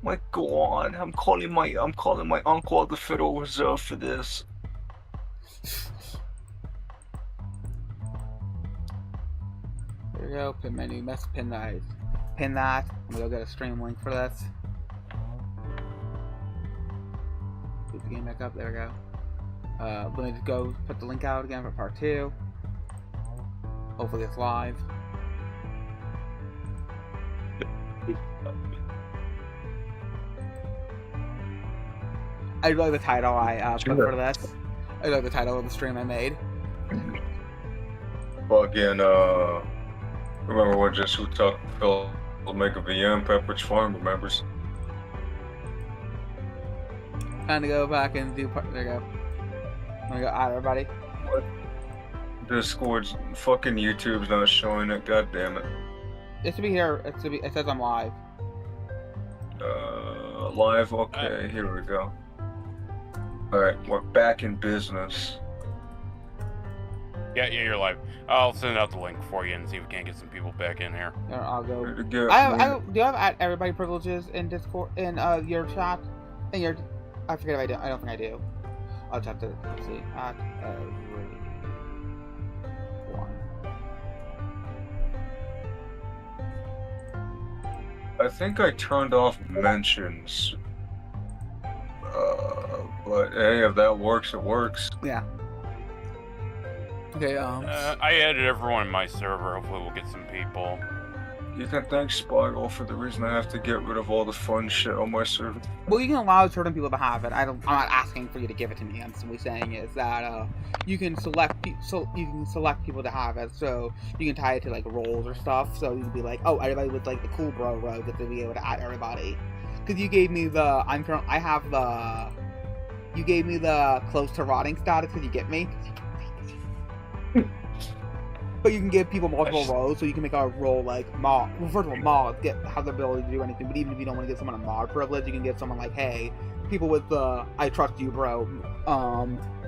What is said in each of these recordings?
My God, I'm calling my uncle at the Federal Reserve for this. There we go. Pin menu. Let's pin that. Pin that. I'm gonna go get a stream link for this. Boot the game back up. There we go. Let me just go put the link out again for part 2. Hopefully it's live. I really like the title I put for this. I like the title of the stream I made. Fucking, remember when JesuOtaku will make a VM, Pepperidge Farm, remembers? Time to go back and do part. There you go. I'm gonna go add everybody. What? Discord's fucking YouTube's not showing it, god damn it. It should be here. It says I'm live. Live, okay, here we go. Alright, we're back in business. Yeah, you're live. I'll send out the link for you and see if we can't get some people back in here. I'll go. Do you have everybody privileges in Discord in your chat? In your, I forget if I do. I don't think I do. I'll just have to see. At everyone. I think I turned off mentions. But hey, if that works, it works. Yeah. Okay, I added everyone in my server. Hopefully we'll get some people. You can thank Spiral for the reason I have to get rid of all the fun shit on my server. well, you can allow certain people to have it. I'm not asking for you to give it to me. I'm simply saying is that you can select people to have it. So you can tie it to like roles or stuff. So you can be like, oh, everybody with like the cool bro row gets to be able to add everybody. Because you gave me the you gave me the close to rotting status because you get me. But you can give people multiple roles, so you can make a role like mod. Well, first of all, mods have the ability to do anything. But even if you don't want to give someone a mod privilege, you can give someone like, hey, people with the "I trust you, bro"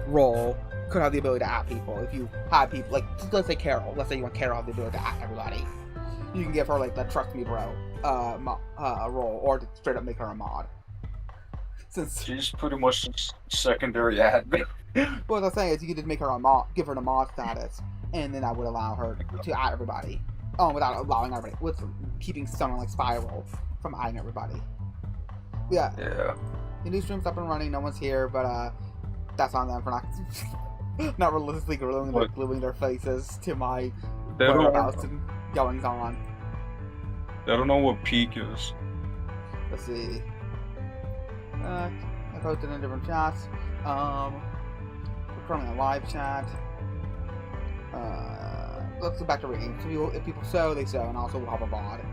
role could have the ability to add people. If you have people like, let's say Carol. Let's say you want Carol to have the ability to add everybody. You can give her like the "Trust me, bro" role, or to straight up make her a mod. Since she's pretty much secondary admin. what I'm saying is, you could just make her a mod, give her the mod status. And then I would allow her to add everybody. Without allowing everybody. With keeping someone like Spiral from adding everybody. Yeah. The new stream's up and running, no one's here, but that's on them for not realistically gluing their faces to my whereabouts and goings on. I don't know what peak is. Let's see. I posted in different chats. We're currently in a live chat. Let's go back to reading. If people sew, they sew, and also we'll have a VOD.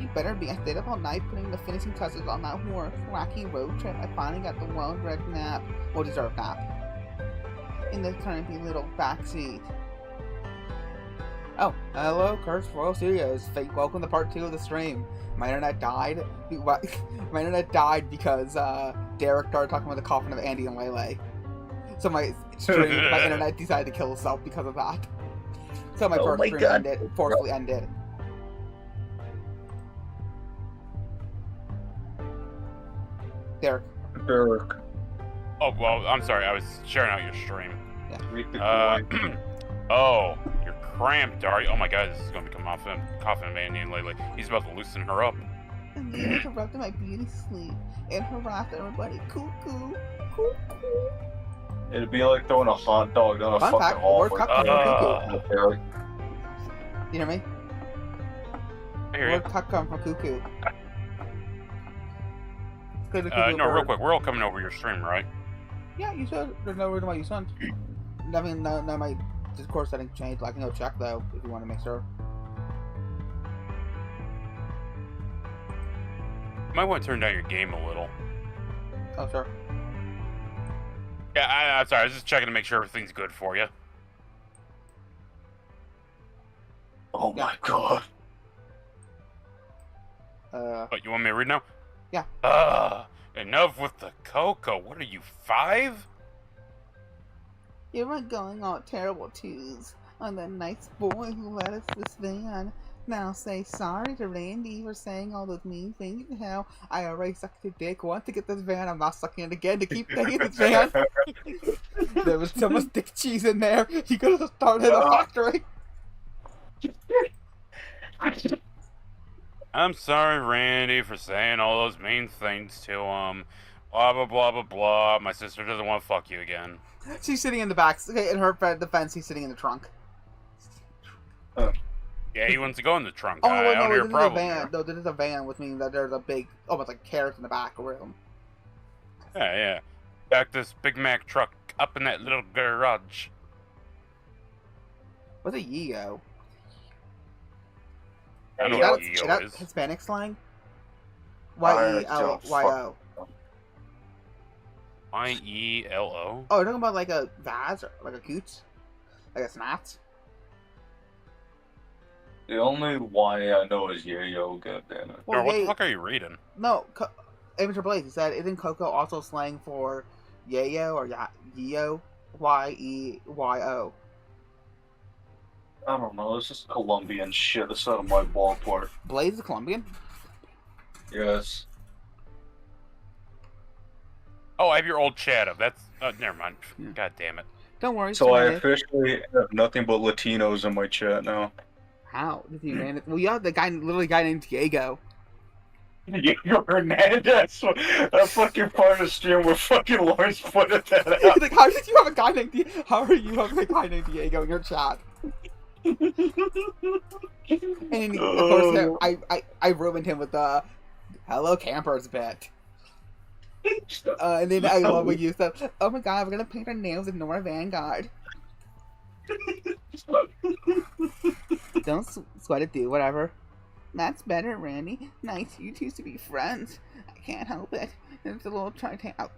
You better be. I stayed up all night putting the finishing touches on that wacky road trip. I finally got the well-read nap. Well-deserved nap. In the tiny little backseat. Oh, hello, Curse Royal Studios. Fake welcome to part 2 of the stream. My internet died. My internet died because Derek started talking about the coffin of Andy and Lele. So my internet decided to kill itself because of that. So my first stream forcefully ended. Derek. Oh, well, I'm sorry. I was sharing out your stream. Yeah. Oh, you're cramped, are you? Oh my god, this is going to become coffin of Andy and Lele. He's about to loosen her up. And then interrupted my beauty sleep and harassed everybody. Cuckoo. Cuckoo. It'd be like throwing a hot dog down a fucking hall. Word cut come from Cuckoo. You hear me? I hear Word cut come from Cuckoo. No, real quick, we're all coming over your stream, right? Yeah, you should. There's no reason why you shouldn't. I mean, no, my Discord settings changed. I can go check though if you want to make sure. You might want to turn down your game a little. Oh, sure. Yeah, I'm sorry. I was just checking to make sure everything's good for you. Oh my god. What, you want me to read now? Yeah. Enough with the cocoa. What are you, 5? You were going on terrible twos on that nice boy who led us this van. Now say sorry to Randy for saying all those mean things and how I already sucked your dick once to get this van. I'm not sucking it again to keep getting this van. There was so much dick cheese in there. You could have started a factory. I'm sorry, Randy, for saying all those mean things to him. Blah, blah, blah, blah, blah. My sister doesn't want to fuck you again. She's sitting in the back. Okay, in her defense, he's sitting in the trunk. Yeah, he wants to go in the trunk. Oh, I wait, don't no, hear a this is a problem van. there. No, this is a van, which means that there's a big, almost like carrot in the back room. Yeah. Back this Big Mac truck up in that little garage. What's a Yeo? I know Is what that Yeo is. Hispanic slang? I Y-E-L-Y-O. I-E-L-O? Oh, you're talking about like a vase, or like a coots? Like a snatch? The only Y I know is Yayo, goddammit. Or what Ye- the fuck are you reading? No, Amateur Blaze, he said, isn't Coco also slang for yayo or yeo? Y-E-Y-O. I don't know, it's just Colombian shit that's out of my ballpark. Blaze is Colombian? Yes. Oh, I have your old chat up. That's... never mind. Yeah. God damn it. Don't worry. So I Smiley. officially have nothing but Latinos in my chat now. How did you man it? Well, you have the guy, literally guy named Diego. Diego Hernandez. That fucking part of the stream where fucking Lawrence pointed that out. Like, how did you have a guy named How are you having a guy named Diego in your chat? And then, of course, I ruined him with the "Hello Campers" bit. And then I love when you said, "Oh my god, we're gonna paint our nails in Nora Vanguard." Don't sweat it, dude. Whatever. That's better, Randy. Nice, you two to be friends. I can't help it. There's a little Titanic. Oh,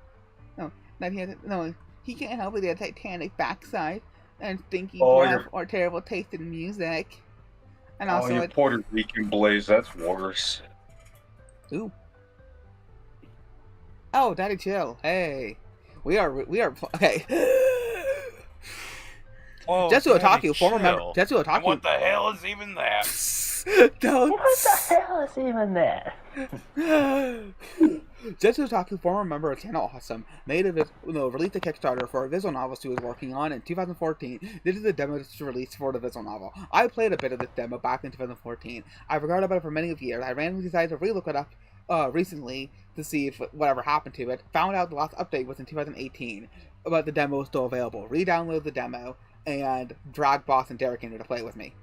no, not he has. No, he can't help it. He has a Titanic backside and stinky breath or terrible taste in music. And also, you Puerto Rican Blaze. That's worse. Ooh. Oh, Daddy Chill. Hey, we are okay. Whoa, JesuOtaku, former member. chill. JesuOtaku. What the hell is even that? Don't. What the hell is even that? JesuOtaku, former member of Channel Awesome, released a Kickstarter for a visual novel he was working on in 2014. This is the demo that's released for the visual novel. I played a bit of this demo back in 2014. I forgot about it for many years. I randomly decided to relook it up recently to see if whatever happened to it. Found out the last update was in 2018, but the demo is still available. Re-download the demo and drag Boss and Derek into to play with me.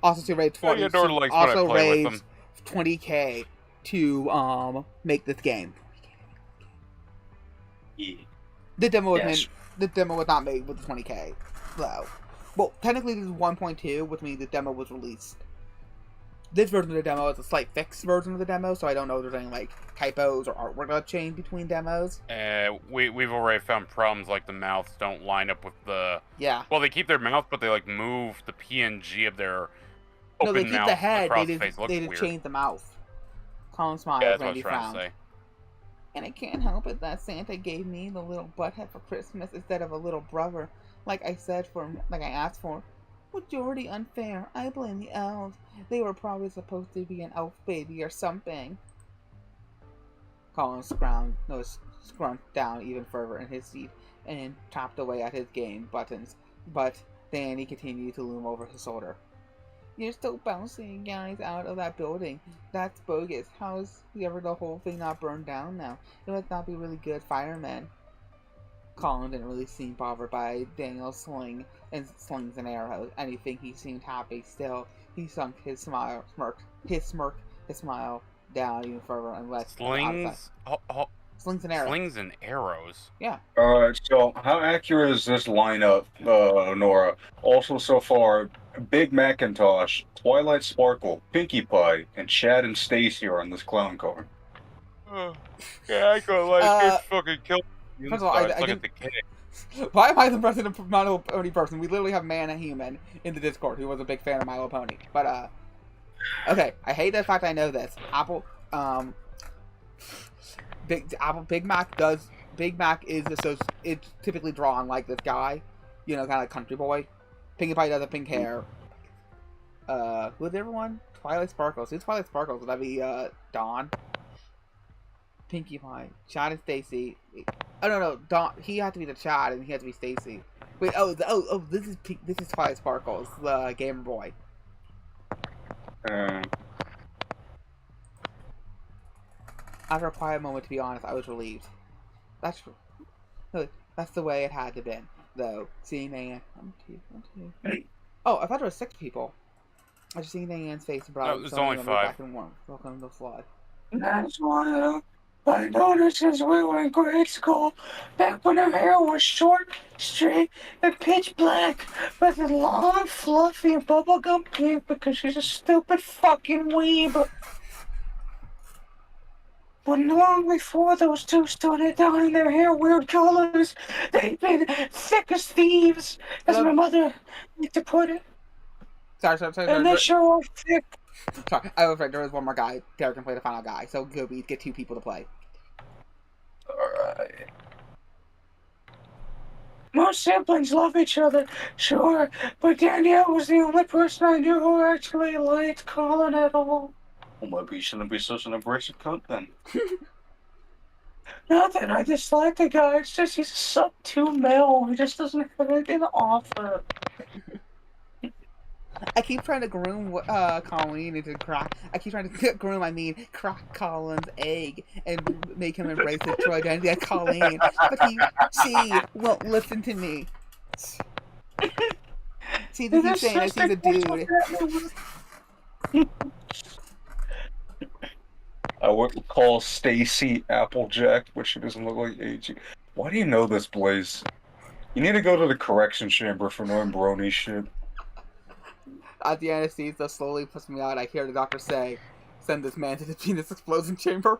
Also to raise 20, also raise 20k to make this game. Yeah. The demo was not made with 20k though. Well, technically this is 1.2, which means the demo was released. This version of the demo is a slight fixed version of the demo, so I don't know if there's any like typos or artwork that change between demos. We've already found problems like the mouths don't line up with the... Yeah. Well, they keep their mouth, but they like move the PNG of their open No, they keep mouth the head. across They the face. It looks did weird. change the mouth. Colin Smile, Yeah, that's what I Randy was trying found. to say. And I can't help it that Santa gave me the little butthead for Christmas instead of a little brother, like I asked for. Majority unfair. I blame the elves. They were probably supposed to be an elf baby or something. Colin scrunched down even further in his seat and chopped away at his game buttons, but Danny continued to loom over his shoulder. You're still bouncing guys out of that building. That's bogus. How's the whole thing not burned down now? It must not be really good firemen. Colin didn't really seem bothered by Daniel's slings and arrows. Anything, he seemed happy. Still, he sunk his smile down even further and let Slings? slings and arrows. Slings and arrows? Yeah. Alright, so how accurate is this lineup, Nora? Also, so far, Big Macintosh, Twilight Sparkle, Pinkie Pie, and Chad and Stacy are on this clown car. Yeah, I go like it's fucking kill. First of all, I Look didn't- at the cake. Why am I the president of My Little Pony person? We literally have Man and Human in the Discord who was a big fan of My Little Pony. But, okay, I hate the fact I know this. Big Mac it's typically drawn like this guy, kind of like country boy. Pinkie Pie does have pink hair. Who's everyone? Twilight Sparkles. Who's Twilight Sparkles? Would that be Dawn? Pinkie Pie, Chad and Stacy. Oh no, Dawn. He had to be the Chad, and he had to be Stacy. Wait, this is Twilight Sparkles, the Gamer Boy. After a quiet moment, to be honest, I was relieved. That's the way it had to been, though. Seeing Diane, 1, 2, 1, 2. Oh, I thought there were 6 people. I just seen Diane's face and brought. No, there's only 5. Back and warm. Welcome to the flood. That's one of my noticed since we were in grade school. Back when her hair was short, straight, and pitch black, with a long, fluffy, bubblegum pink because she's a stupid fucking weeb. But long before those two started dyeing their hair weird colors, they'd been thick as thieves, as my mother liked to put it. Sorry. And they sure are thick. Sorry, I was right. There was one more guy. Derek can play the final guy, so good. We get 2 people to play. Alright. Most siblings love each other, sure, but Danielle was the only person I knew who actually liked Colin at all. Well, maybe you shouldn't be such an abrasive cunt then. Not that I dislike the guy, it's just he's a sub-2 male. He just doesn't have anything to offer. I keep trying to groom Colleen into crack. I keep trying to crack Colin's egg and make him embrace his true identity as Colleen. But she won't listen to me. See, this is saying that she's a dude. I would call Stacy Applejack, but she doesn't look like AG. Why do you know this, Blaze? You need to go to the correction chamber for knowing brony shit. At the anesthesia slowly puts me out, I hear the doctor say, "Send this man to the penis explosion chamber."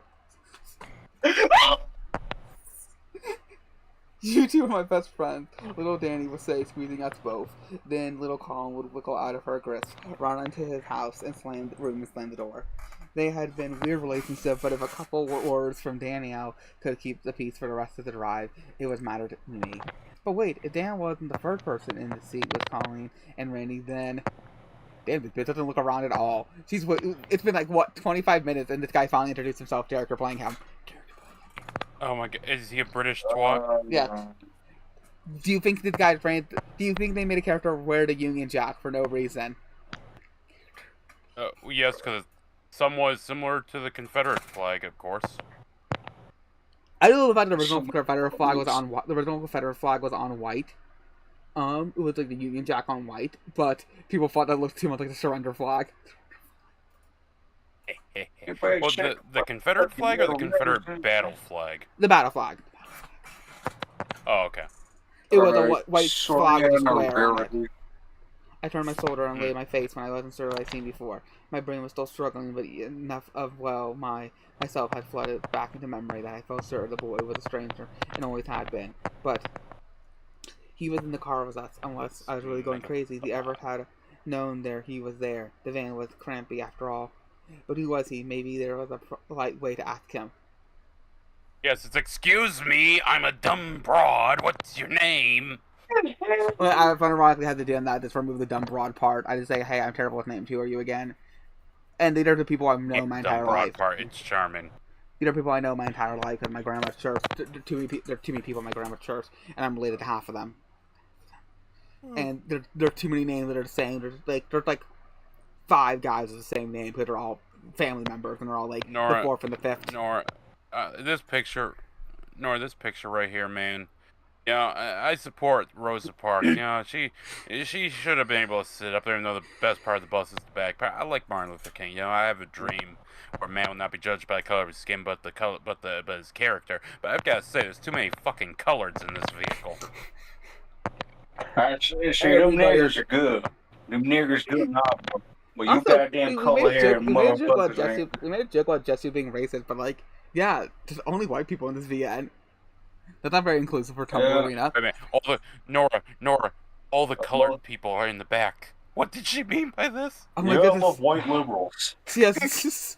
"You two are my best friends," little Danny would say, squeezing us both. Then little Colin would wiggle out of her grasp, run into his house, and slam the door. They had been weird relationship, but if a couple words from Danielle could keep the peace for the rest of the drive, it was mattered to me. But wait, if Dan wasn't the third person in the seat with Colleen and Randy, then... Damn, this bitch doesn't look around at all. It's been like, what, 25 minutes, and this guy finally introduced himself. Derek, you're playing him. Oh my god, is he a British twat? Yeah. Do you think this guy's brand? Do you think they made a character wear the Union Jack for no reason? Yes, because it's somewhat similar to the Confederate flag, of course. I know the fact that the original Confederate flag was on white. It was like the Union Jack on white, but people thought that looked too much like the surrender flag. Well, the Confederate flag or the Confederate battle flag? The battle flag. Oh, okay. It was a white flag with a square on it. I turned my shoulder and laid my face when I wasn't sure what I'd seen before. My brain was still struggling, but enough of, myself had flooded back into memory that I felt sure the boy was a stranger and always had been. But he was in the car with us, unless I was really going crazy. The Everett had known he was there. The van was crampy after all. But who was he? Maybe there was a polite way to ask him. Yes, it's excuse me, I'm a dumb broad. What's your name? Well, I unironically had to do that. Just remove the dumb broad part. I just say, "Hey, I'm terrible with names. Who are you again?" And these are the people I've known my entire life. Part. It's charming. These are people I know my entire life because my grandma's church. There are too many people in my grandma's church, and I'm related to half of them. And there are too many names that are the same. There's like 5 guys with the same name because they're all family members and they're all like the 4th and the 5th. This picture right here, man. You know, I support Rosa Parks. You know, she should have been able to sit up there, even though the best part of the bus is the back. I like Martin Luther King. You know, I have a dream where man will not be judged by the color of his skin, but his character. But I've got to say, there's too many fucking coloreds in this vehicle. Actually, them niggers are good. Them niggers good not. Well, you goddamn color hair motherfuckers. We made a joke about Jesse being racist, but like, yeah, there's only white people in this VN. That's not very inclusive for Tumblr Arena. Wait a minute. Nora, all the colored people are in the back. What did she mean by this? Oh my goodness. Love white liberals. Yes.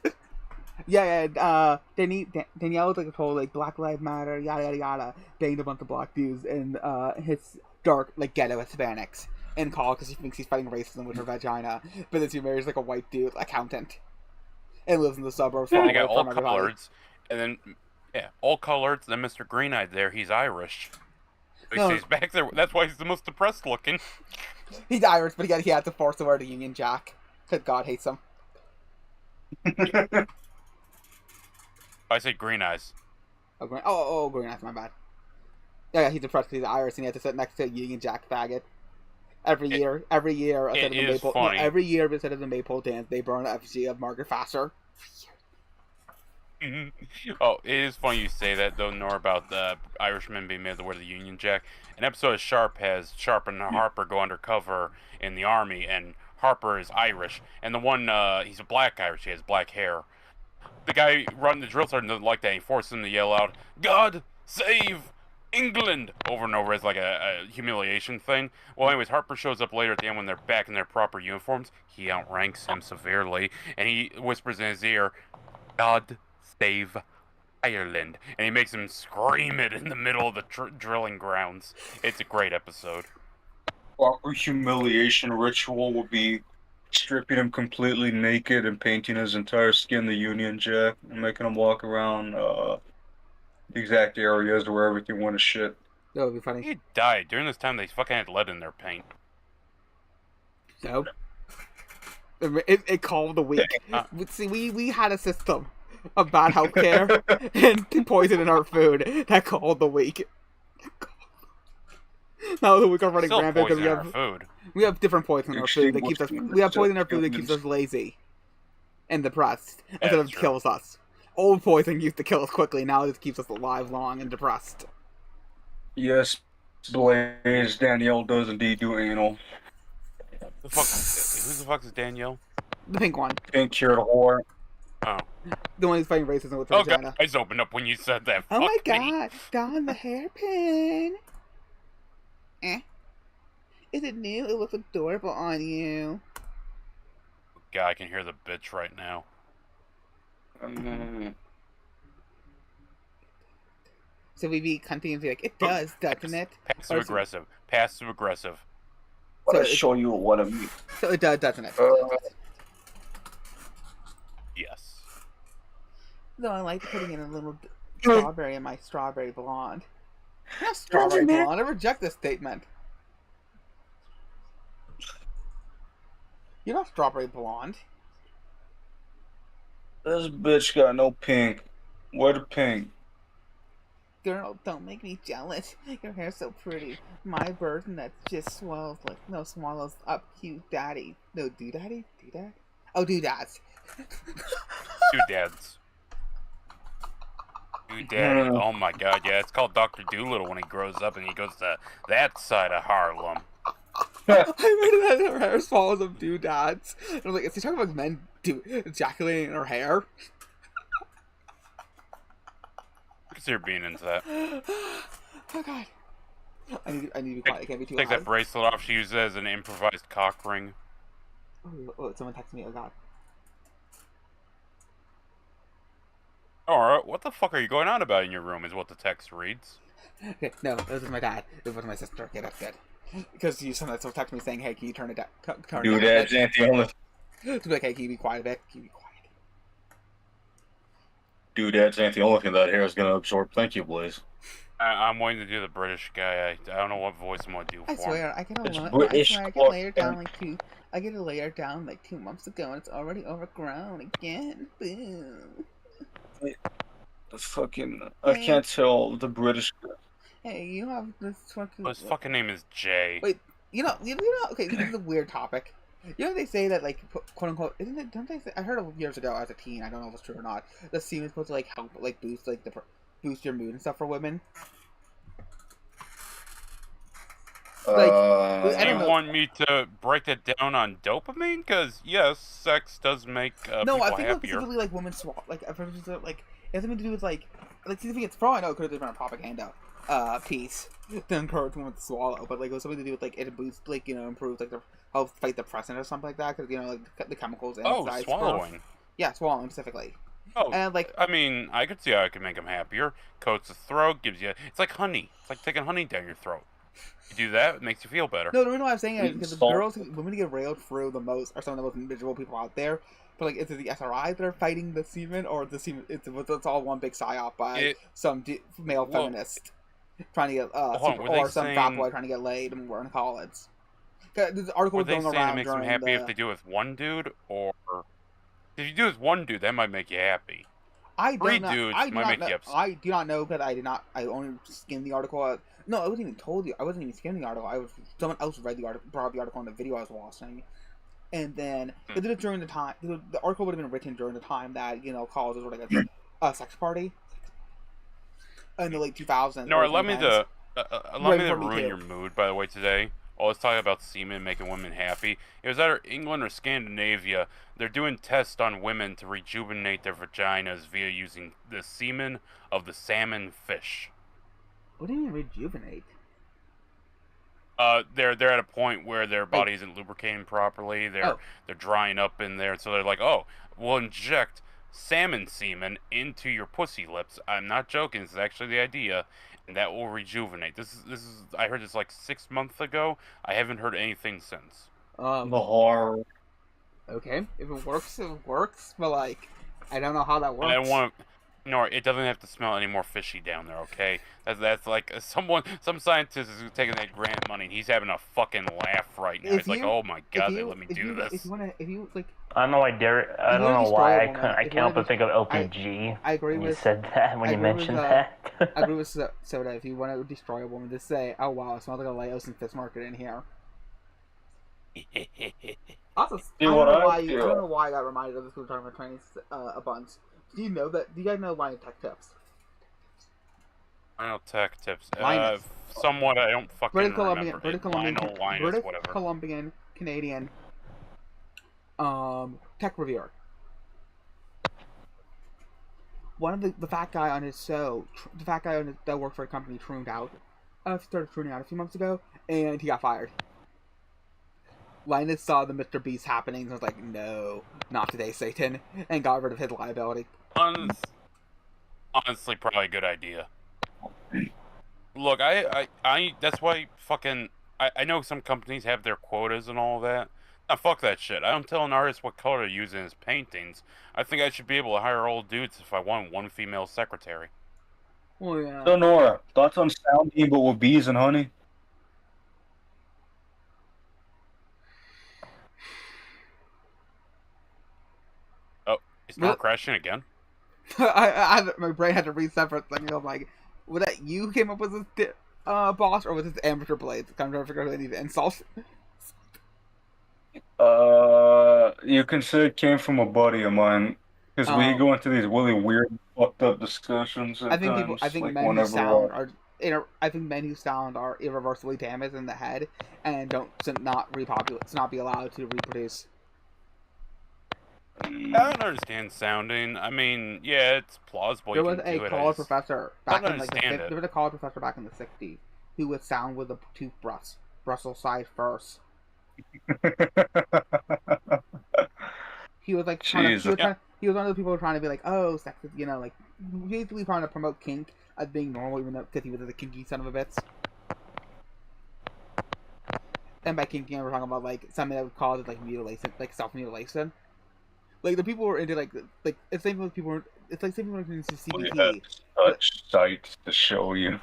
Danielle was like a whole like Black Lives Matter, yada yada yada, banged a bunch of black dudes and his dark like ghetto Hispanics, in college because she thinks she's fighting racism with her vagina, but then she marries like a white dude accountant and lives in the suburbs far They away got all from everybody. coloreds, and then all coloreds. Then Mr. Green Eyed there, he's Irish. He No. stays back there. That's why he's the most depressed looking. He's Irish, but he had to force to wear the Union Jack because God hates him. I say Green Eyes. Green Eyes, my bad. Yeah, he's depressed because he's Irish and he had to sit next to a Union Jack faggot. Every year, instead of the Maypole, funny. every year instead of the Maypole dance, they burn an effigy of Margaret Thatcher. Oh, it is funny you say that though, Nor, about the Irishmen being made to wear the Union Jack. An episode of Sharp has Sharp and Harper go undercover in the army, and Harper is Irish, and the one he's a black Irish. He has black hair. The guy running the drill sergeant doesn't like that. And he forces him to yell out, "God save England!" over and over as like a humiliation thing. Well, anyways, Harper shows up later at the end when they're back in their proper uniforms. He outranks him severely, and he whispers in his ear, "God save Ireland," and he makes him scream it in the middle of the drilling grounds. It's a great episode. Proper humiliation ritual would be stripping him completely naked and painting his entire skin the Union Jack and making him walk around the exact areas where everything went to shit. That would be funny. He died during this time. They fucking had lead in their paint. So, it called the week. Uh. See, we had a system of bad healthcare and poison in our food that called the week. Now that we are running Still rampant because poison in our food. we have different poison in our food that keeps us. We have poison in our food that keeps us lazy and depressed instead of true. kills us. Old poison used to kill us quickly. Now it keeps us alive long and depressed. Yes, Blaze, Danielle does indeed do anal. Who the fuck is Danielle? The pink one, Pink cured whore. the one who's fighting racism with Oh vagina. god, eyes opened up when you said that. Oh my Fuck me. god, Don the hairpin. Is it new? It looks adorable on you. God, I can hear the bitch right now. So we be continuing to be like, it does, doesn't it? Passive aggressive. Passive aggressive. I'll So show you what I mean. So it does, doesn't it? Yes. Though I like putting in a little strawberry in my strawberry blonde. Not strawberry blonde. I reject this statement. You're not strawberry blonde. This bitch got no pink. Where the pink? Girl, don't make me jealous. Your hair's so pretty. My burden that just swallows up cute daddy. No, daddy? Doodad? Oh, doodads. Doodads. Doodaddy. Oh my god, yeah, it's called Dr. Doolittle when he grows up and he goes to that side of Harlem. I read that her hair swallows up doodads. And I'm like, is he talking about men ejaculating in her hair? I consider being into that. Oh god. I need to be quiet. I can't be too Take loud. that bracelet off she uses as an improvised cock ring. Oh, someone texted me. Oh god. Alright, what the fuck are you going on about in your room is what the text reads. Okay, no, this is my dad. This was my sister. Okay, that's good. Because you sometimes will text me saying, hey, can you turn it down? Dude, that's ain't the only. To be like, hey, can you be quiet a bit? Can you be quiet? Doodads ain't the only thing that hair is gonna absorb. Thank you, Blaze. I'm waiting to do the British guy. I don't know what voice I'm gonna do for I him. swear, I It's get British I fuck. laid down like 2 months ago, and it's already overgrown again. Boom. Fucking, I can't tell the British. Hey, you have this fucking. His fucking name is Jay. Wait, you know. Okay, this is a weird topic. You know they say that like quote unquote isn't it? Don't they say? I heard it years ago as a teen. I don't know if it's true or not. The semen is supposed to like help like boost like boost your mood and stuff for women. I Do don't you know. want me to break that down on dopamine? Because, yes, sex does make No, people I think happier. specifically like women swallow like it has something to do with like see, it's probably no, it could have been a propaganda piece to encourage women to swallow, but like it was something to do with like it boosts like improves like help fight depression or something like that because like the chemicals inside. Swallowing. Yeah, swallowing specifically. Oh, And like I mean, I could see how it could make them happier. Coats the throat, gives you... It's like honey. It's like taking honey down your throat. You do that, it makes you feel better. No, the reason why I'm saying it is because the Salt. girls, women get railed through the most, are some of the most miserable people out there. But like, is it the SRI that are fighting the semen, or the semen? It's all one big psyop by some male feminist trying to get or some fat boy trying to get laid and we're in college. This article Were was they going saying around it makes them happy if they do it with one dude, or if you do it with one dude, that might make you happy. Three dudes might make you upset. I do not know because I did not. I only skimmed the article. No, I wasn't even told you. I wasn't even skimming the article. Someone else read the article, brought up the article in the video I was watching, and then they did it during the time. The article would have been written during the time that colleges were like a sex party in the late 2000s. No, let me ruin your mood. By the way, today. Well, let's talk about semen making women happy. It was either England or Scandinavia. They're doing tests on women to rejuvenate their vaginas via using the semen of the salmon fish. What do you mean rejuvenate? They're at a point where their body isn't lubricating properly. They're drying up in there, so they're like, oh, we'll inject salmon semen into your pussy lips. I'm not joking. This is actually the idea. And that will rejuvenate. This is. I heard this like 6 months ago. I haven't heard anything since. The horror. Okay, if it works. But like, I don't know how that works. No, it doesn't have to smell any more fishy down there. Okay, that's like some scientist is taking that grant money and he's having a fucking laugh right now. He's like, oh my god, they let me do this. I don't know why I don't know why I can't help but think of LPG. I agree when with you said that when you mentioned that. I agree with Soda. If you want to destroy a woman, just say, "Oh wow, it smells like a Laos and fish market in here." Also, I don't know why I got reminded of this when we were talking about training a bunch. Do you guys know line of tech tips? I know tech tips. Somewhat, I don't fucking remember. British Columbian, Canadian, tech reviewer. One of the fat guy on his show, that worked for a company, started tuning out a few months ago, and he got fired. Linus saw the Mr. Beast happening and was like, no, not today, Satan, and got rid of his liability. Honestly, probably a good idea. Look, I that's why I know some companies have their quotas and all that. Now, fuck that shit. I don't tell an artist what color to use in his paintings. I think I should be able to hire old dudes if I want one female secretary. Oh, yeah. So, Nora, thoughts on sounding but with bees and honey? Is Nora crashing again? My brain had to reset for a second. I'm like, was that you who came up with this boss, or was this amateur blades? I'm trying to figure out who they need to insult. You can say it came from a buddy of mine, because we go into these really weird, fucked up discussions at times. I think men who sound are irreversibly damaged in the head and should not be allowed to reproduce. I don't understand sounding. I mean, yeah, it's plausible. There was a college professor back in there was a college professor back in the 60s who would sound with a toothbrush, Brussels side first. He was like he was one of the people trying to be like, oh, sex is, like basically trying to promote kink as being normal, even though because he was a kinky son of a bitch. And by kinky, we're talking about like something that would cause it like mutilation, like self-mutilation. Like the people were into like it's same with people. It's like same people were into CBT. We had such sites to show you.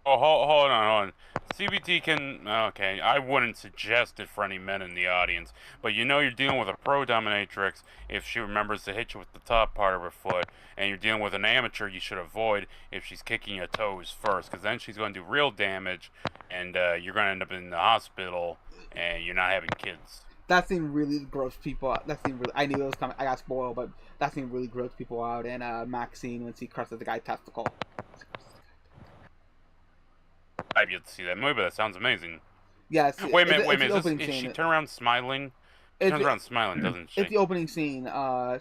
Oh, hold on. CBT can... Okay, I wouldn't suggest it for any men in the audience, but you're dealing with a pro dominatrix if she remembers to hit you with the top part of her foot, and you're dealing with an amateur you should avoid if she's kicking your toes first, because then she's going to do real damage, and you're going to end up in the hospital, and you're not having kids. That seemed really gross people out. I knew it was coming. I got spoiled, but that seemed really gross people out in Maxine when she crushes the guy's testicle. I've yet to see that movie, but that sounds amazing. Yes. Wait a minute. Is she turn around smiling? She turns around smiling, doesn't she? It's the opening scene.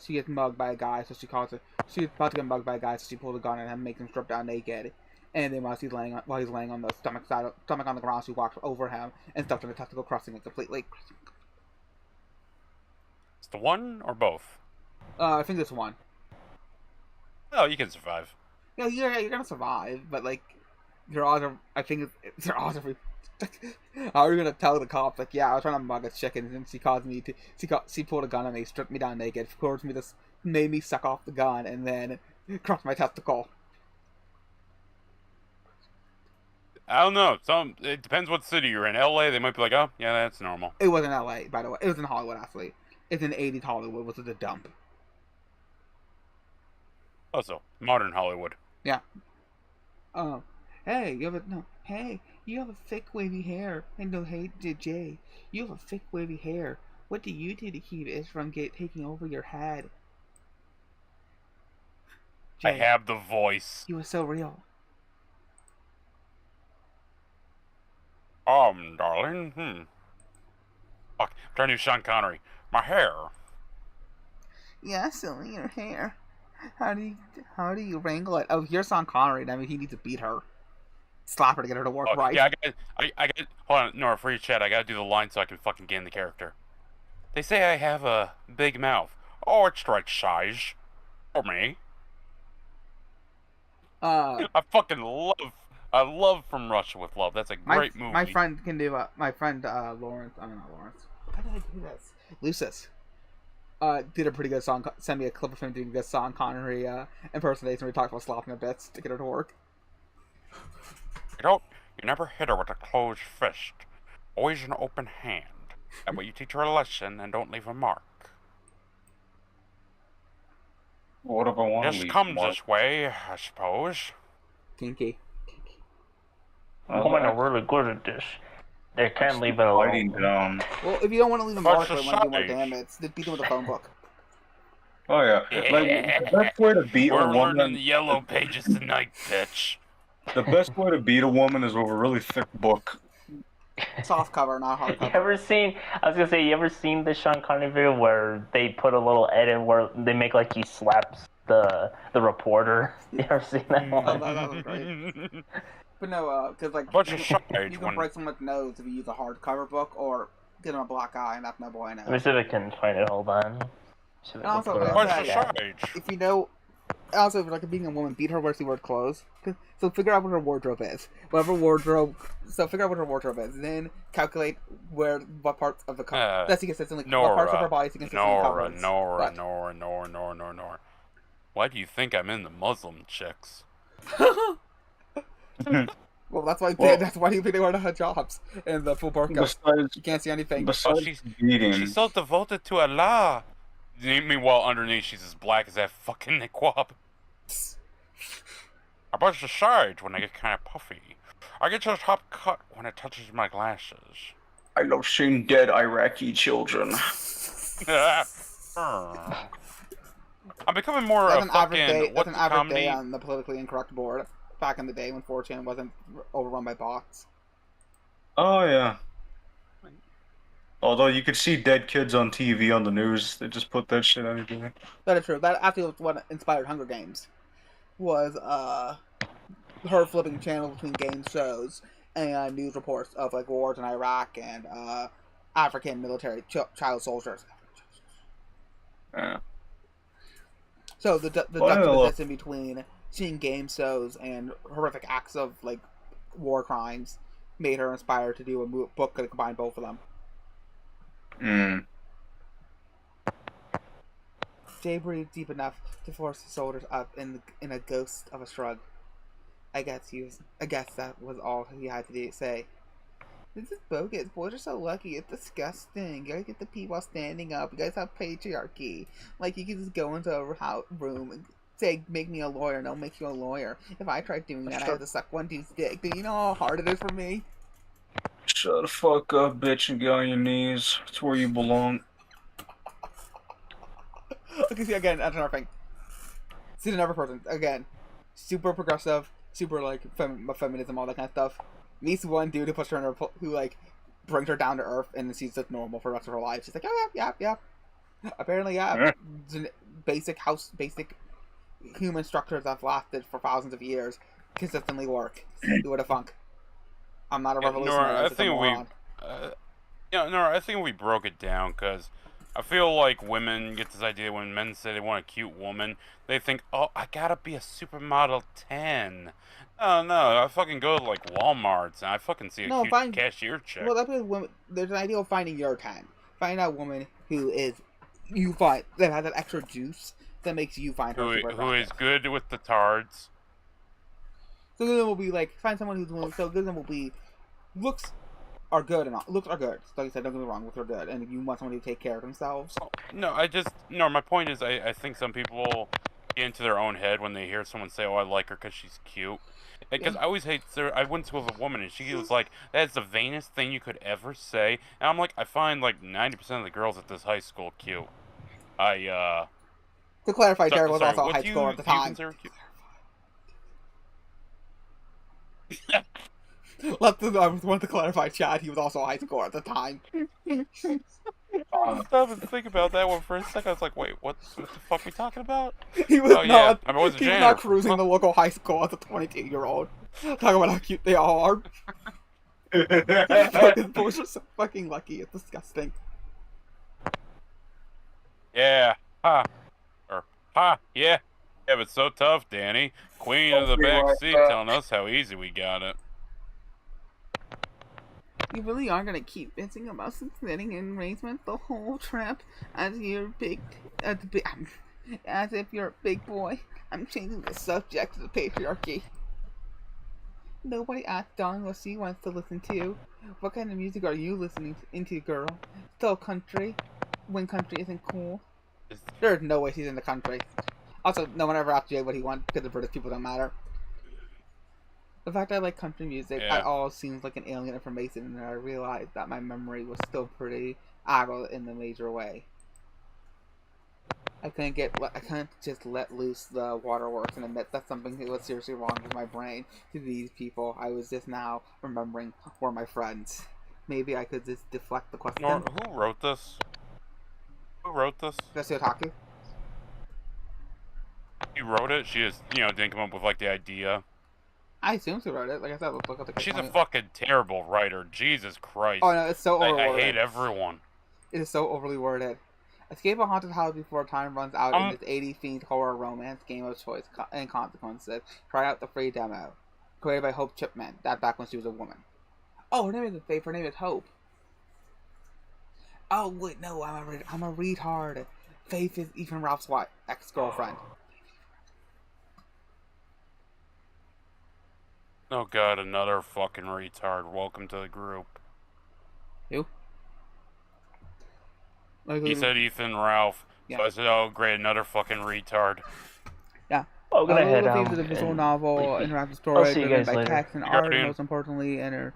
She gets mugged by a guy, so she's about to get mugged by a guy, so she pulls a gun at him, makes him strip down naked. And then while he's laying on the stomach on the ground, she walks over him and stuffs in the testicle, crushing it completely. It's the one or both? I think it's one. Oh, you can survive. Yeah, you're gonna survive, but like, Your odds are, I think your odds are. How are you gonna tell the cops? Like, yeah, I was trying to mug a chicken, and she caused me to. She pulled a gun on me, stripped me down naked, forced me to, made me suck off the gun, and then crushed my testicle. I don't know. It depends what city you're in. LA, they might be like, oh, yeah, that's normal. It wasn't LA, by the way. It was in Hollywood, actually. It's in '80s Hollywood, which is a dump. Also, modern Hollywood. Yeah. Oh, hey, you have a no. Hey, you have a thick wavy hair. And no, hey, Jay, you have a thick wavy hair. What do you do to keep it from taking over your head? Jay, I have the voice. you were so real. Darling. Fuck, I'm trying to do Sean Connery. My hair. Yeah, silly, your hair. How do you wrangle it? Oh, here's Sean Connery. I mean, he needs to beat her, slap her to get her to work right. Yeah, I got. Hold on, Nora, for your chat, I gotta do the line so I can fucking get in the character. They say I have a big mouth. Oh, it's right size for me. I fucking love From Russia with Love. That's a great movie. My friend can do my friend Lawrence. I don't know Lawrence. How did I do this? Lucis. Did a pretty good song. Sent me a clip of him doing this song Connery impersonation. We talked about slapping her bits to get her to work. You never hit her with a closed fist. Always an open hand. That way you teach her a lesson and don't leave a mark. What if I want to Just leave? comes this way, I suppose. Kinky. Women are really good at this. They can't leave it alone. Down. Well, if you don't want to leave them mark, Fuck or want to do more society. damage, just beat them with a phone book. Oh yeah, like the best way to beat We're a learning woman. the yellow pages tonight, bitch. The best way to beat a woman is with a really thick book. Soft cover, not hard You cover. ever seen? I was gonna say, you ever seen the Sean Connery video where they put a little edit where they make like he slaps the reporter? You ever seen that Oh, one? that was great. But no, because like Bunch of you shite can when- break someone's nose if you use a hardcover book or get them a black eye, and that's no bueno. Let me see if I can find it. Hold on. See if I can Also, put it Bunch on of the chat. shite. If you know, also if like being a woman, beat her where she wears clothes. So figure out what her wardrobe is. So figure out what her wardrobe is. Then calculate what parts of the that she consistently, what parts of her body she consistently covers. Nora. Why do you think I'm in the Muslim chicks? Well, that's why that's why you think they wear the hijabs and the full burqa. Besides, You can't see anything. besides beating, She's so devoted to Allah. Meanwhile, underneath, she's as black as that fucking niqab. I brush the sides when I get kind of puffy. I get to the top cut when it touches my glasses. I love seeing dead Iraqi children. I'm becoming more That's a an average fucking day. That's what's an the average comedy? day on the politically incorrect board. Back in the day when 4chan wasn't overrun by bots. Oh yeah. Although you could see dead kids on TV on the news, they just put that shit everywhere. That is true. That actually was what inspired Hunger Games. Was her flipping channel between game shows and news reports of like wars in Iraq and African military child soldiers. Yeah. So the juxtaposition between seeing game shows and horrific acts of like war crimes made her inspired to do a book that combined both of them. Jay breathed deep enough to force his shoulders up in a ghost of a shrug. I guess that was all he had to say. This is bogus. Boys are so lucky. It's disgusting. You gotta get the pee while standing up. You guys have patriarchy. Like, you can just go into a room and say, make me a lawyer, and I'll make you a lawyer. If I tried doing that, I had to suck one dude's dick. Do you know how hard it is for me? Shut the fuck up, bitch, and get on your knees. It's where you belong. Okay, see, again, that's another thing. See another person, again, super progressive, super, like, feminism, all that kind of stuff. Meets one dude who puts her in her, who, like, brings her down to earth, and she's just normal for the rest of her life. She's like, oh, yeah. Apparently, yeah. Basic human structures that have lasted for thousands of years consistently work. Do it a funk. I'm not a revolutionary. Nora, I think we broke it down because I feel like women get this idea when men say they want a cute woman, they think, oh, I gotta be a supermodel 10. Oh no, I fucking go to like Walmart's and I fucking see a No, cute fine. cashier chick. Well, that's because women. There's an idea of finding your kind. Find a woman who is you find that has that extra juice that makes you find her super Who is attractive. good with the tards. So good will be like find someone who's so good will be looks are good and all. Looks are good. Like I said, don't get me wrong, looks are good. And if you want someone to take care of themselves, No, my point is, I think some people get into their own head when they hear someone say, oh, I like her because she's cute. Because I always hate, I went to with a woman and she was like, that's the vainest thing you could ever say. And I'm like, I find like 90% of the girls at this high school cute. to clarify, Jared was also a what high do schooler at the do you time. consider cute? I want to clarify, Chad. He was also a high schooler at the time. Stop and think about that one for a second. I was like, wait, what the fuck are we talking about? He was Oh, yeah. I was a he was janitor. not cruising the local high school as a 22-year-old. Talking about how cute they are. Fucking boys are so fucking lucky. It's disgusting. Yeah. Ha. Or, ha. Yeah. Yeah, but so tough, Danny. Queen of the back seat telling us how easy we got it. You really are gonna keep bitching about sitting in arrangement the whole trip as as if you're a big boy. I'm changing the subject to the patriarchy. Nobody asked Dawn what she wants to listen to. What kind of music are you listening into, girl? Still country? When country isn't cool? There's no way she's in the country. Also, no one ever asked Jay what he wants because the British people don't matter. The fact I like country music at all seems like an alien information, and I realized that my memory was still pretty addled in the major way. I couldn't just let loose the waterworks and admit that something was seriously wrong with my brain to these people. I was just now remembering were my friends. Maybe I could just deflect the question. Who wrote this? Who wrote this? JesuOtaku. You wrote it? She just, didn't come up with, like, the idea. I assume she wrote it. Like I said, let's look at the. She's a fucking terrible writer. Jesus Christ. Oh no, it's so overworded. I hate everyone. It is so overly worded. Escape a haunted house before time runs out in this 80s-themed horror romance game of choice and consequences. Try out the free demo. Created by Hope Chipman. That back when she was a woman. Oh, her name isn't Faith. Her name is Hope. Oh wait, no, I'm a retard. Faith is Ethan Ralph's ex-girlfriend. Oh god, another fucking retard. Welcome to the group. Who? He said Ethan Ralph. Yeah. So I said, oh great, another fucking retard. Yeah. Well, we're gonna head Lovely out. Thieves is a visual novel, interactive story, I'll see you driven guys by later. text and art, and Guardian. most importantly, Alright,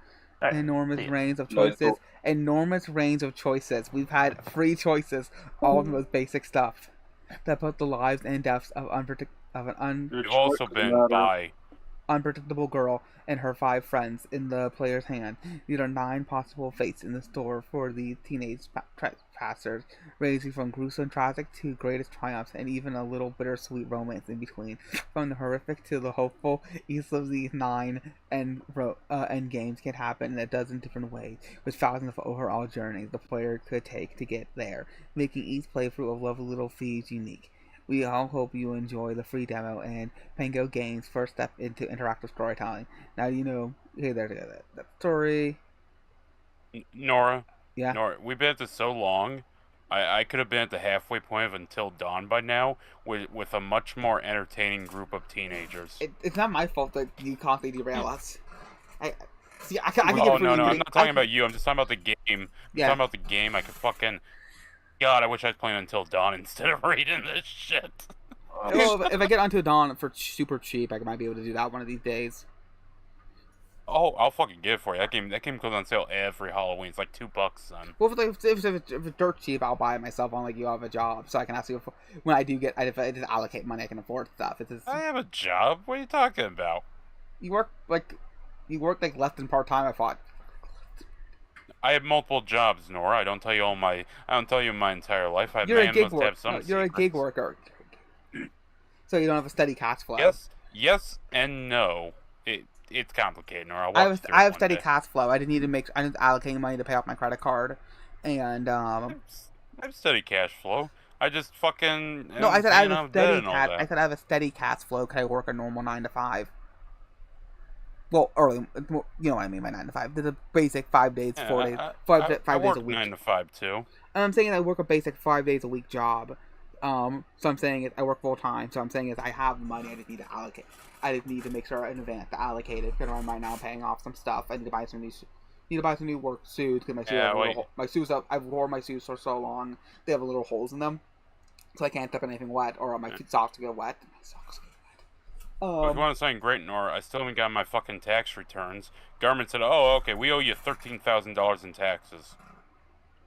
enormous see ya. range of Nice. choices. Enormous range of choices. We've had free choices, all of the most basic stuff that put the lives and deaths of an You've also been by. unpredictable girl and her 5 friends in the player's hand. These are 9 possible fates in the store for these teenage trespassers, ranging from gruesome tragic to greatest triumphs, and even a little bittersweet romance in between. From the horrific to the hopeful, each of these 9 end games can happen in a dozen different ways, with thousands of overall journeys the player could take to get there, making each playthrough of Lovely Little Thieves unique. We all hope you enjoy the free demo and Pango Games' first step into interactive storytelling. Now hey, there's that story. Nora. Yeah. Nora, we've been at this so long. I could have been at the halfway point of Until Dawn by now with a much more entertaining group of teenagers. It's not my fault that you constantly derail us. I can Oh, get no, I'm not talking about you. I'm just talking about the game. I'm Yeah. talking about the game. I could fucking... God, I wish I was playing Until Dawn instead of reading this shit. Well, if I get onto Dawn for super cheap, I might be able to do that one of these days. Oh, I'll fucking get it for you. That game goes on sale every Halloween. It's like $2, son. Well, if it's dirt cheap, I'll buy it myself on like You Have a Job, so I can actually when I do get, if I just allocate money, I can afford stuff. It's just, I have a job. What are you talking about? you work like less than part time. I thought. I have multiple jobs, Nora. I don't tell you my entire life. You're a gig must have some You're a gig secrets. worker, so you don't have a steady cash flow. Yes, and no. It's complicated, Nora. I have steady cash flow. I didn't allocating money to pay off my credit card, and I have steady cash flow. I just fucking No, I am said I paying have a off debt steady and all cat. I that. said I have a steady cash flow. Can I work a normal 9 to 5? Well, early. You know what I mean by 9 to 5. There's a basic 5 days, 4 days, Yeah, 5 days a work week. 9 to 5 too. And I'm saying I work a basic 5 days a week job. So I'm saying I work full time. So I'm saying I have money. I just need to allocate. I just need to make sure in advance to allocate it because I'm right now paying off some stuff. I need to buy some new work suits because my suits Yeah, have wait. my suits up. I've worn my suits for so long they have little holes in them, so I can't step in anything wet or my socks get wet. My socks get I was wet. going to say great, Nora. I still haven't got my fucking tax returns. Government said, "Oh, okay, we owe you $13,000 in taxes."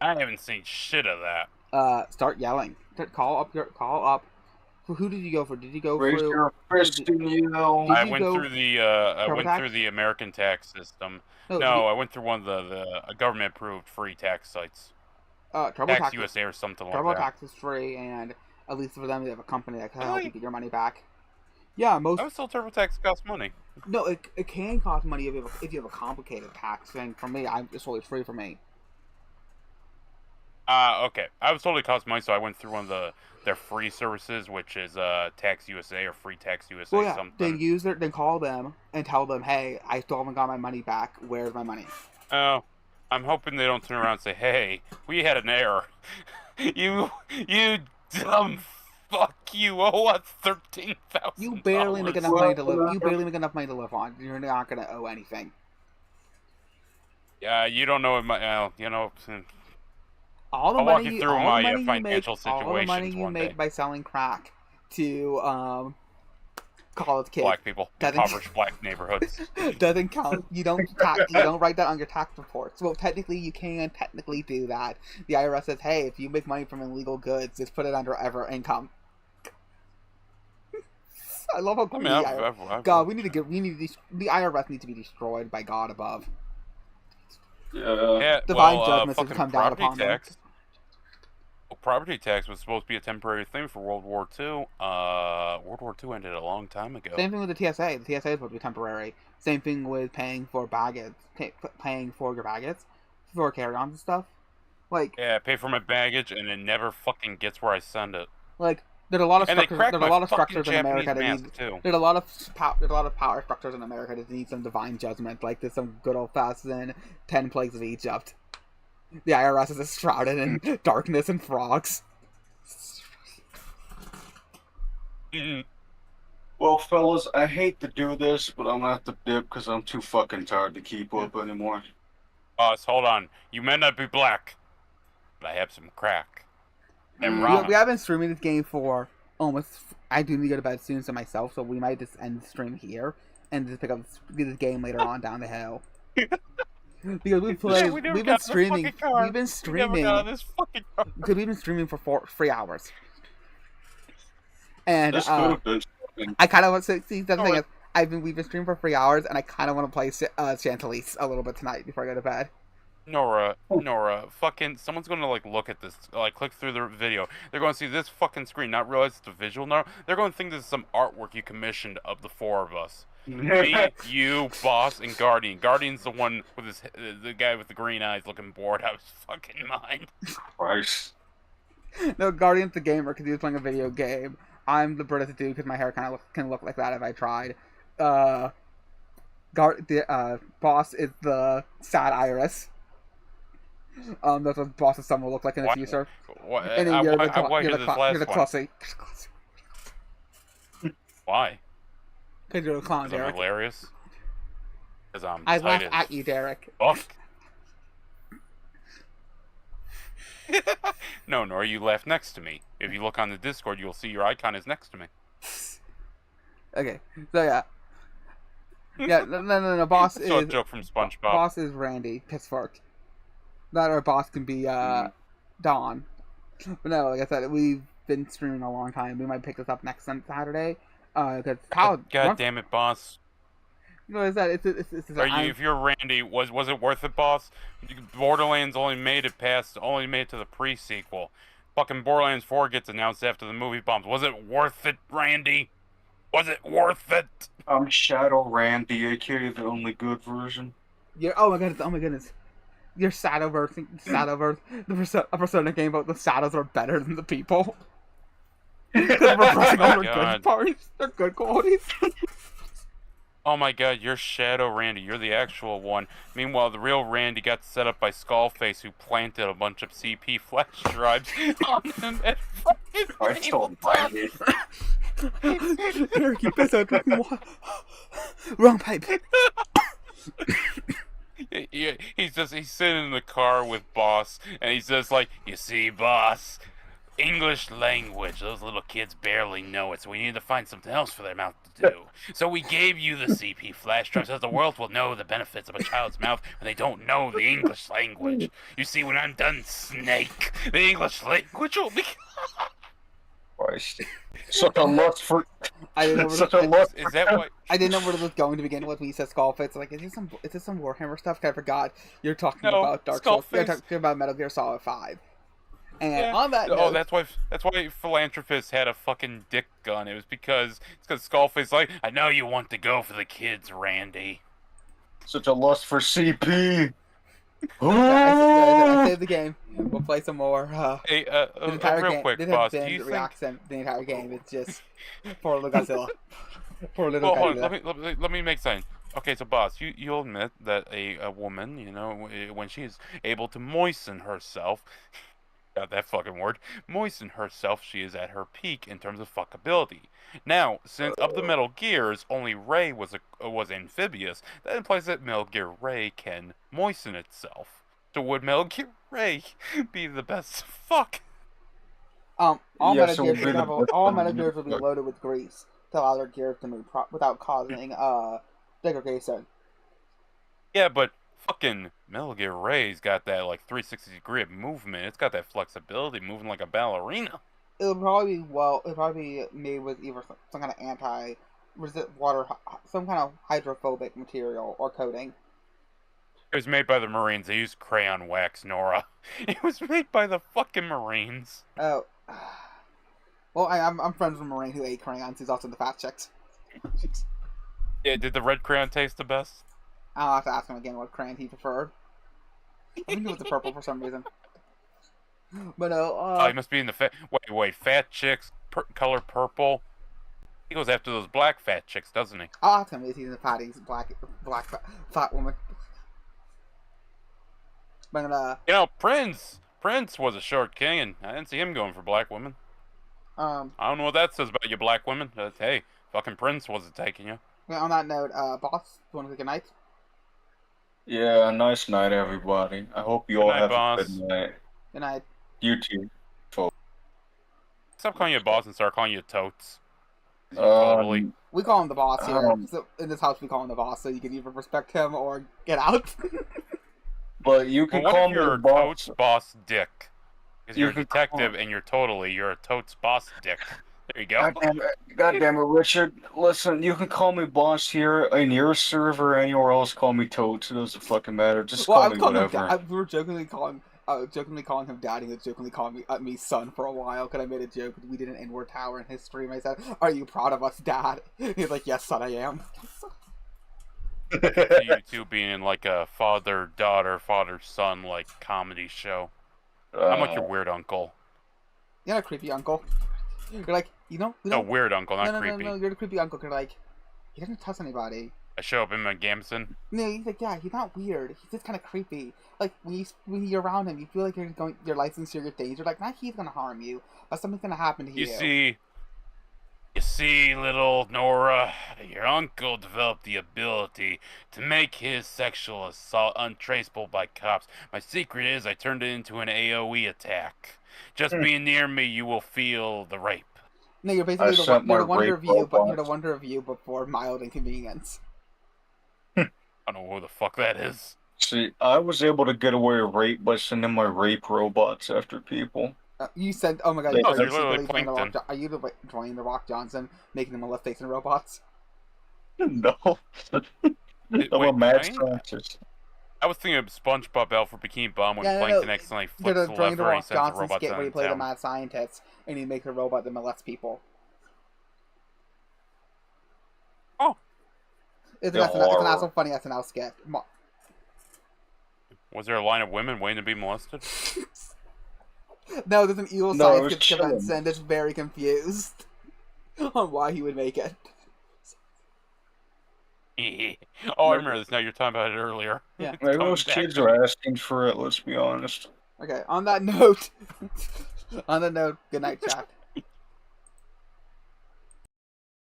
I haven't seen shit of that. Start yelling. Call up. Who did you go for? Did you go Raise for? your fist and yell. Did I you went go through I went TurboTax? through the American tax system. No, No, I went through one of the government approved free tax sites. Tax TurboTax. USA or something like that. TurboTax is free, and at least for them, they have a company that can help you Really? get your money back. Yeah, most. I was told TurboTax costs money. No, it can cost money if you have a complicated tax thing. For me, it's totally free for me. Okay. I was told it cost money, so I went through one of their free services, which is Tax USA or Free Tax USA Well, yeah, something. then call them and tell them, hey, I still haven't got my money back. Where's my money? Oh, I'm hoping they don't turn around and say, "Hey, we had an error. you dumb fuck, you owe us $13,000." You barely make enough money to live. You barely make enough money to live on. You're not gonna owe anything. Yeah, you don't know what my All the I'll walk money, you through all my the money you make, financial all the money situations you one make day. by selling crack to college kids Black people, doesn't impoverished black neighborhoods. doesn't count. You don't write that on your tax reports. Well, technically, you can technically do that. The IRS says, hey, if you make money from illegal goods, just put it under ever income. I love how cool the IRS. God, the IRS needs to be destroyed by God above. Yeah. Divine judgments have come down property upon them. tax. Well, property tax was supposed to be a temporary thing for World War II. World War II ended a long time ago. Same thing with the TSA. The TSA is supposed to be temporary. Same thing with paying for baggage, paying for your baggage, for carry-ons and stuff. Like, Yeah, I pay for my baggage and it never fucking gets where I send it. like there's a lot of And they structures. cracked There's a my lot of fucking structures in Japanese America that mask need. too. There's a lot of power structures in America that need some divine judgment. Like there's some good old fashioned 10 plagues of Egypt. The IRS is shrouded in darkness and frogs. Mm-mm. Well, fellas, I hate to do this, but I'm gonna have to dip because I'm too fucking tired to keep up anymore. Boss, hold on. You may not be black, but I have some crack. And Mm. ramen. We have been streaming this game for almost. I do need to go to bed soon, so myself. So we might just end the stream here and just pick up this game later on down the hill. Because we've been streaming. We've been streaming because we've been streaming for 3 hours. And This could have been something. I kind of want to see. The thing is, we've been streaming for 3 hours, and I kind of want to play Chantalise a little bit tonight before I go to bed. Nora, fucking, someone's gonna look at this, click through the video. They're gonna see this fucking screen, not realize it's a visual. Now they're gonna think this is some artwork you commissioned of the four of us. Me, you, Boss, and Guardian. Guardian's the one with the guy with the green eyes looking bored out of his fucking mind. Christ. No, Guardian's the gamer because he was playing a video game. I'm the British dude because my hair kind of can look like that if I tried. Boss is the sad iris. That's what Boss's son will look like in the future. And then you're the Clussy. Why? Because you're a clown, Because I'm Derek. hilarious. Because I'm I tight laugh as at you, Derek. fuck. No, Nora, you laugh next to me. If you look on the Discord, you'll see your icon is next to me. Okay, so yeah. Yeah, no. Boss I saw a is joke from SpongeBob. Boss is Randy Pitchfork. That our boss can be Dawn. But no, like I said, we've been streaming a long time. We might pick this up next Saturday. Because God damn it, Boss. No, is that it's If you're Randy, was it worth it, Boss? Borderlands only made it to the pre-sequel. Fucking Borderlands 4 gets announced after the movie bombs. Was it worth it, Randy? Was it worth it? I'm Shadow Randy, aka the only good version. Yeah. Oh my goodness. Your Shadowverse, a Persona game about the shadows are better than the people. Because we're repressing all their good parts, their good qualities. Oh my god, you're Shadow Randy. You're the actual one. Meanwhile, the real Randy got set up by Skullface, who planted a bunch of CP flash drives on him and fucking I still find it. Eric, you better drinking water. Wrong pipe. He's sitting in the car with Boss, and he's just like, you see, Boss, English language, those little kids barely know it, so we need to find something else for their mouth to do. So we gave you the CP flash drive so that the world will know the benefits of a child's mouth when they don't know the English language. You see, when I'm done, Snake, the English language will be... Christ. Such a lust for... I didn't know Such a lust Is that what... I didn't know where it was going to begin with when you said Skullface. Like, is this some Warhammer stuff? I forgot. You're talking No, about Dark Souls. You're Skullface. talking about Metal Gear Solid 5. And Yeah. on that note... Oh, that's why Philanthropist had a fucking dick gun. It's because Skullface like, I know you want to go for the kids, Randy. Such a lust for CP. I saved the game. We'll play some more. Hey, The entire real game. quick, This Boss, has do been you the think... reaction. The entire game. It's just poor little Godzilla. Poor little Well, hold Godzilla. on, let me make sense. Okay, so Boss, you'll admit that a woman, you know, when she's able to moisten herself, got that fucking word, moisten herself, she is at her peak in terms of fuckability. Now, since of the Metal Gears, only Ray was amphibious, that implies that Metal Gear Ray can moisten itself. So would Metal Gear Ray be the best fuck? All Yes, Metal Gears all Metal Gears will be loaded with grease to allow their gears to move without causing degradation. Yeah, but fucking Metal Gear Ray's got that like 360 degree of movement. It's got that flexibility, moving like a ballerina. It'll probably be made with either some kind of resist water, some kind of hydrophobic material or coating. It was made by the Marines. They used crayon wax, Nora. It was made by the fucking Marines. Oh, well, I'm friends with a Marine who ate crayons. He's also the fat chicks. Yeah, did the red crayon taste the best? I'll have to ask him again what crayon he preferred. I think it was the purple for some reason. But no, Oh, he must be in the fat. Wait, fat chicks, color purple. He goes after those black fat chicks, doesn't he? I'll ask him if he's in the fatties, black fat woman. But You know, Prince was a short king, and I didn't see him going for black women. I don't know what that says about you, black women. But hey, fucking Prince wasn't taking you. on that note, boss, you want to take a night? Yeah, nice night, everybody. I hope you all night, have boss. a good night. Good night. You too. Stop calling you a boss and start calling you totes. Totally. We call him the boss here. Um, So in this house, we call him the boss, so you can either respect him or get out. But you can Well, what call if me you're the a boss. totes boss dick? Because You you're a can detective call- and you're a totes boss dick. There you go. God damn it, Richard. Listen, you can call me boss here in your server, anywhere else. Call me Toads. It doesn't fucking matter. Just Well, call I'm me calling whatever. him. We were jokingly calling him daddy, and jokingly calling me son for a while. Because I made a joke. We did an N-word tower in his stream. I said, "Are you proud of us, Dad?" He's like, "Yes, son, I am." See you two being in like a father-daughter, father-son like comedy show. I'm like your weird uncle. You're not a creepy uncle. You're like, No, weird uncle, not no, creepy. No, you're the creepy uncle. You're like, he doesn't touch anybody. I show up in my Gamson. No, he's like, yeah, he's not weird. He's just kind of creepy. Like, when you're around him, you feel like your life's in serious danger. Like, not he's gonna harm you, but something's gonna happen to you. You see, little Nora, your uncle developed the ability to make his sexual assault untraceable by cops. My secret is I turned it into an AoE attack. Just being near me, you will feel the rape. No, you're basically I sent my the wonder rape of you, but you're the robots. wonder of you before mild inconvenience. I don't know who the fuck that is. See, I was able to get away with rape by sending my rape robots after people. You said, "Oh my god, Oh, are so you you're literally secretly Plankton. Are you joining the Rock Johnson, making them molestation robots?" No. I'm Wait, a mad Plankton? scientist. I was thinking of SpongeBob Alfred Bikini Bomb when Yeah, no, Plankton no. accidentally They're flips the joining the lever and he Rock sends the Johnson robots skit out where you of play the town. mad scientist and you make a robot that molests people. Oh. It's The an horror. awesome funny SNL skit. Was there a line of women waiting to be molested? No, there's an evil No, it was scientist chilling. Vincent that's very confused on why he would make it. Oh, I remember this now. You were talking about it earlier. Yeah. It's Maybe coming those back kids to are me. asking for it, let's be honest. Okay, on that note, good night, chat.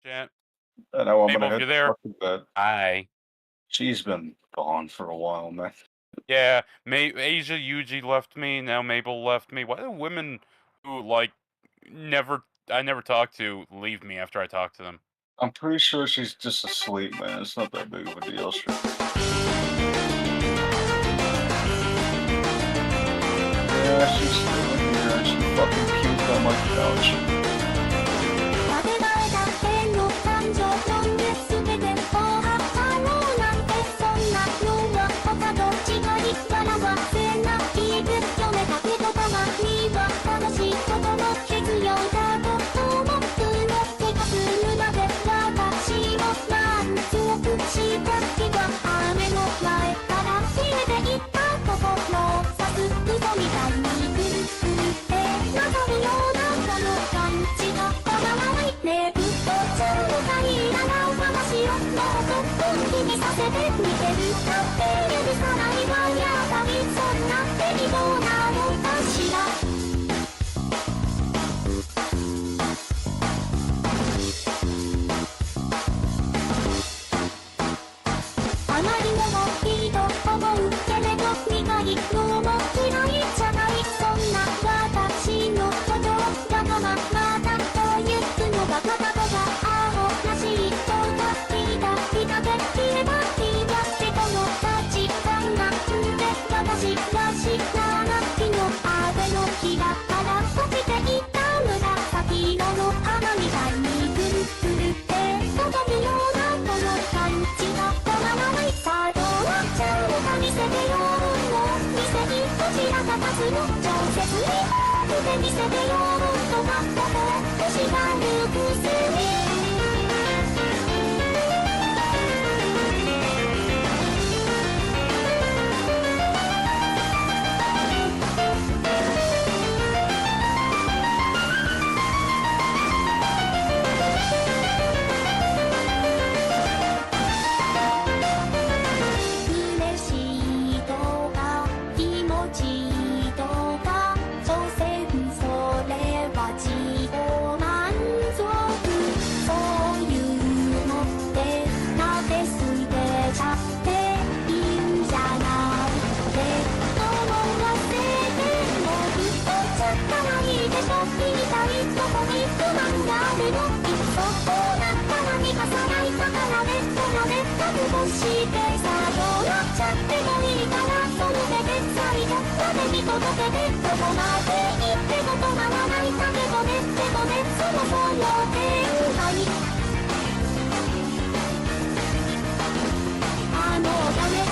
Chat. And now I'm Mabel, gonna if head you're there, fuck to bed. hi. She's been gone for a while, man. Yeah, Asia Yuji left me. Now Mabel left me. Why do women who like I never talk to leave me after I talk to them? I'm pretty sure she's just asleep, man. It's not that big of a deal. Yeah, she's still in here and she fucking puked on my couch. 食べられたっての感情飛んで全てをはろうなんてそんなのは他と違い笑わせないで読めたけどたまには楽しいことも必要だと思うの気がするまで私も満足した気が雨の前から消えていった心を刺す嘘みたいにぐるぐるってなぞるようなこの感じがたまらないねぶっとちゃうのかいらない話をもっと本気にさせてみてるだって許さないわやだりそんな適当なのかしらあまりにもいいと思うけれど苦いのも嫌いじゃないそんな私のことをわがままだと言うのがまたとがアホらしいとか聞いた聞いたで言えばいいやってこの価値観なんで私らしなら昨日雨の日だから溶けていった紫色の花みたいにぐるぐるって届くようなこの感じがたまらないさあどうなっちゃうのか見せてよもう見せにこちらが立つの超絶に多くで見せてよとかここを欲しがるくせに嬉しいとか気持ちいいとか所詮それは自己満足そういうのってなんでついてちゃっていいんじゃないって思わせてもぶっとっちゃったらいいでしょ言いたいとこに不満があるのいっそこうなったら逃がさないからねそのね覚悟してさあどうなっちゃってもいいからその手で最後まで見届けてどこまで行っても止まらないだけどねでもねそもそも展開あもうダメ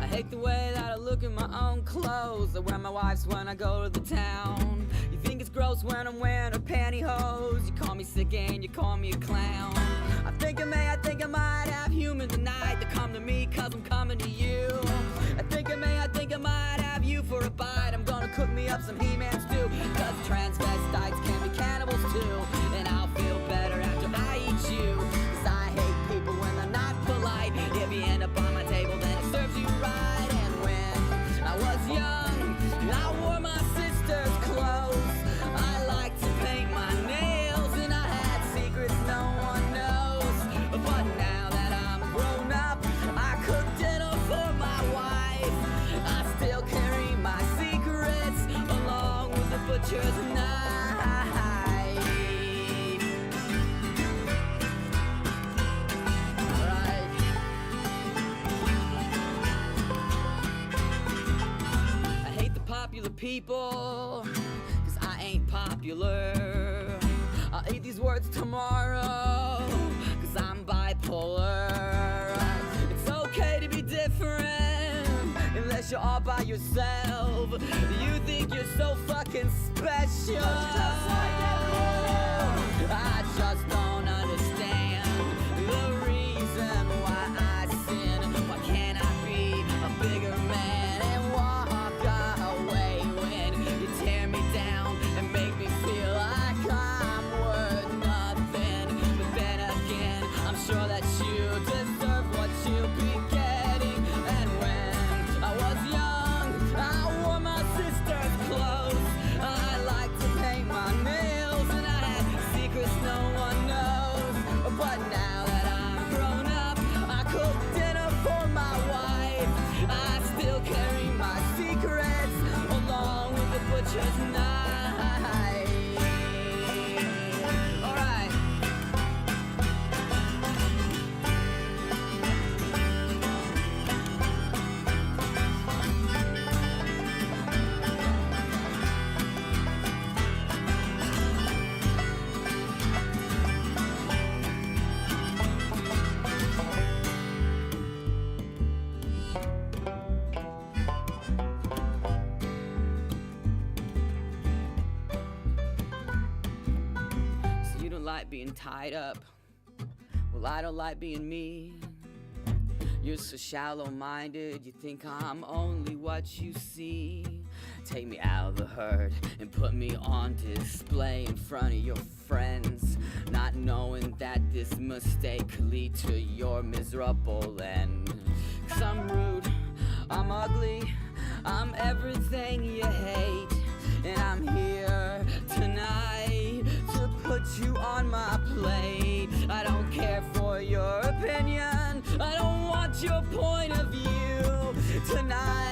I hate the way that I look at my own clothes. I wear my wife's when I go to the town. You think it's gross when I'm wearing her pantyhose. You call me sick and you call me a clown. I think I might have humans tonight to come to me cause I'm coming to you. I think I might have you for a bite. I'm gonna cook me up some He-Man stew. Cause transvestites can be cannibals too. And I'll feel better after I eat you. Cause I hate people when they're not polite. If you end up on my table then it serves you right. And when I was young, I wore my sister's clothes. I liked to paint my nails and I had secrets no one knows. But now that I'm grown up, I cook dinner for my wife. I still carry my secrets along with the butcher's knife. Right. I hate the popular people, cause I ain't popular. I'll eat these words tomorrow, cause I'm bipolar. It's okay to be different, unless you're all by yourself. You think you're so fucking special. I just don't understand the reason why I sin. Why can't I be a bigger man and walk away when you tear me down and make me feel like I'm worth nothing? But then again, I'm sure that you deserve what you'll be getting. And when I was young, I wore my sister's clothes. I liked to paint my nails and I had secrets no one knows. But now that I'm grown up, I cook dinner for my wife. I still carry my secrets along with the butcher's knife. Alright. So you don't like being tied up? Well, I don't like being me. You're so shallow-minded, you think I'm only what you see. Take me out of the herd and put me on display in front of your friends, not knowing that this mistake could lead to your miserable end. Cause I'm rude, I'm ugly, I'm everything you hate. And I'm here tonight to put you on my plate. I don't care for your opinion, I don't want your point of view tonight.